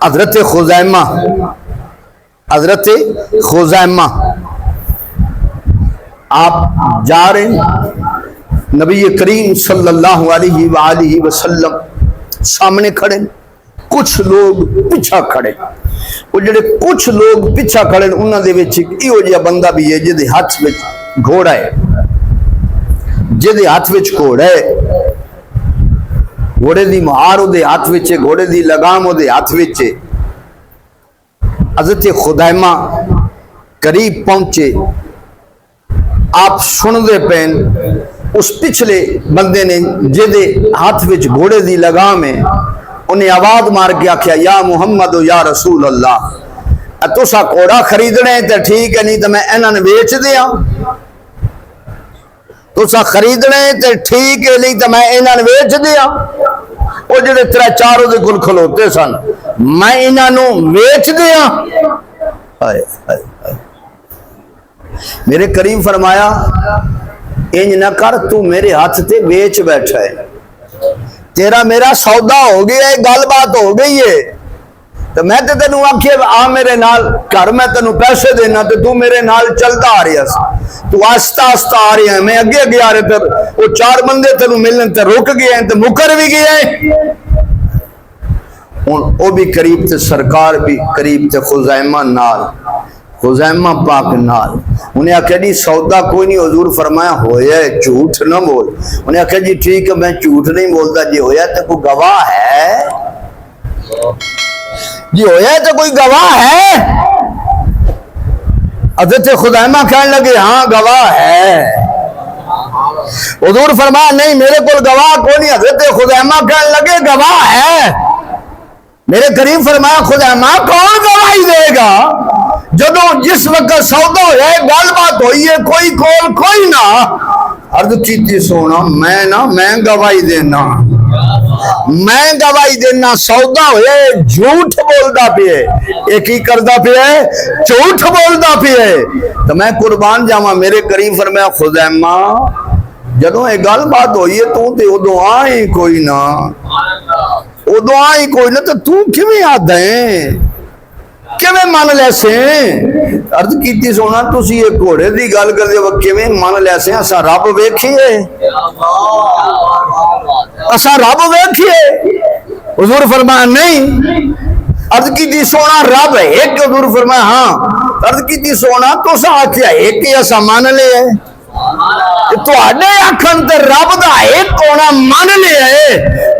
حضرت خزیمہ آپ جا رہے ہیں، نبی کریم صلی اللہ علیہ وآلہ وسلم سامنے کھڑے، کچھ لوگ پیچھا کھڑے، وہ جڑے کچھ لوگ پیچھا کھڑے انہاں دے وچ ایہو جہا بندہ بھی ہے جدے ہاتھ وچ گھوڑا ہے، جدے ہاتھ وچ گھوڑا ہے، گھوڑے دی مہار دے ہاتھ وچ، گھوڑے دی لگام دے ہاتھ وچ۔ حضرت خزیمہ قریب پہنچے، آپ سن دے پین اس پچھلے بندے نے جدے ہاتھ وچ گھوڑے دی لگام ہے، انہیں آواز مار کے آکھیا یا محمد یا رسول اللہ، تسا گھوڑا خریدنے تے ٹھیک ہے، نہیں تو میں انہاں نے بیچ دیاں، تسا خریدنے تے ٹھیک ہے، نہیں تو میں انہاں نے بیچ دیاں۔ وہ جڑے تیرا چاروں دے گل کھلوتے سن، میں انہاں نو بیچ دیاں۔ میرے کریم فرمایا انج نہ کر، تو میرے ہاتھ تے بیچ بیٹھا ہے، تیرا میرا سودا ہو گیا ہے، گل بات ہو گئی ہے، تو میں تے تینوں آکھے آ میرے نال گھر، میں تینوں پیسے دینا، تو میرے نال چلتا آ رہا سی، تو آہستہ آہستہ آ رہا ہے، میں اگے اگے آ رہے تھے، وہ چار بندے تینوں ملنے تے رک گئے ہیں، تے مکر بھی گئے ہیں۔ وہ بھی قریب تے سرکار بھی قریب تے خزیمہ نال، خزیمہ پاک نال، انہیں آکھا جی سودا کوئی نہیں، حضور فرمایا ہویا ہے، جھوٹ نہ بول۔ انہیں آکھا جی ٹھیک ہے میں جھوٹ نہیں بولتا، جی ہویا تو کوئی گواہ ہے، جی ہویا تو کوئی گواہ ہے؟ حضرت خزیمہ کہنے لگے ہاں گواہ ہے۔ حضور فرمایا نہیں میرے کو گواہ کوئی نہیں۔ حضرت خزیمہ کہنے لگے گواہ ہے۔ میرے کریم فرمایا خزیمہ کون گواہی دے گا؟ جدوں جس وقت سودا ہویا ہے، گل بات ہوئی ہے، کوئی کول کوئی نہ، عرض کیتی سونا میں گواہی دینا، میں گواہی دینا، سودا ہویا ہے، جھوٹ بولدا پیا ہے، ایک ہی کردا پیا ہے، جھوٹ بولدا پیا ہے، تو میں قربان جاواں۔ میرے کریم فرمایا خزیمہ جدوں یہ گل بات ہوئی ہے تو تے ادوں آئی کوئی نہ، ادوں آئی کوئی نہ، تو کیویں آدا ہے، کیویں من لے سیں؟ عرض کیتی سونا تسی یہ گھوڑے دی گل کردے ہو، کیویں من لے سیں؟ اساں رب ویکھیے، اساں رب ویکھیے؟ حضور فرمایا نہیں۔ عرض کیتی سونا رب ایک؟ حضور فرمایا ہاں۔ عرض کیتی سونا تساں آکھیا ایک ہی اساں مان لیا ہے، تواڈے آکھن تے رب دا ایک ہونا مان لیا ہے،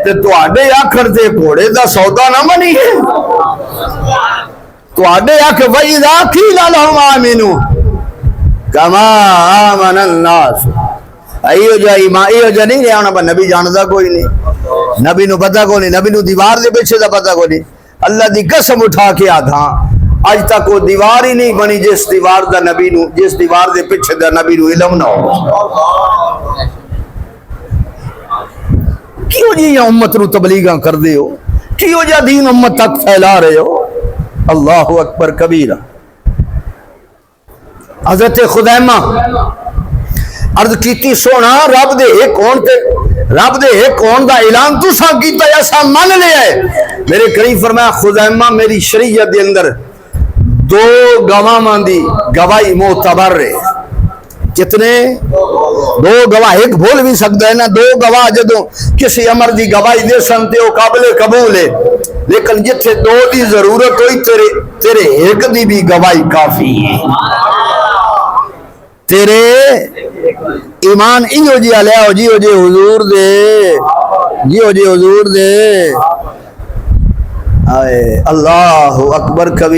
تے تواڈے آکھن تے گھوڑے دا سودا نہ منی ہے؟ تواڈے آکھ وَإِذَا قِيلَ لَهُمْ آمِنُوا كَمَا آمَنَ النَّاسُ، ایو جا ایمان ایو جا نہیں رہا ہونا، نبی جاندا کوئی نہیں، نبی نو پتہ کوئی نہیں، نبی نو دیوار دے پیچھے دا پتہ کوئی نہیں۔ اللہ دی قسم اٹھا کے آدھا اج تک وہ دیوار ہی نہیں بنی جس دیوار دا نبی نو، جس دیوار دے پیچھے دا نبی نو علم نہ ہو۔ کیوں جی یہ امت نو تبلیغاں کر دے ہو؟ کیوں جا دین امت تک پھیلا رہے ہو؟ اللہ اکبر کبیرہ۔ حضرت خزیمہ عرض کیتی سونا رب دے ایک کون تے، رب دے ایک کون دا اعلان تساں کیتا یا سا من لیا ہے؟ میرے کریم فرمایا خزیمہ میری شریعت دے اندر دو گواہاں دی گواہی معتبر ہے۔ کتنے؟ دو گواہ، ایک بھول بھی سکتا ہے نا، دو گواہ جدوں کسی امر دی گواہی دے سن تے وہ قابل قبول ہے، لیکن جتھے دو دی ضرورت ہوئی تیرے ایک دی بھی گواہی کافی ہے۔ تیرے ایمان ایو جی علیہ ہو، جیو جی حضور دے، جیو جی حضور دے، اللہ اکبر کبھی۔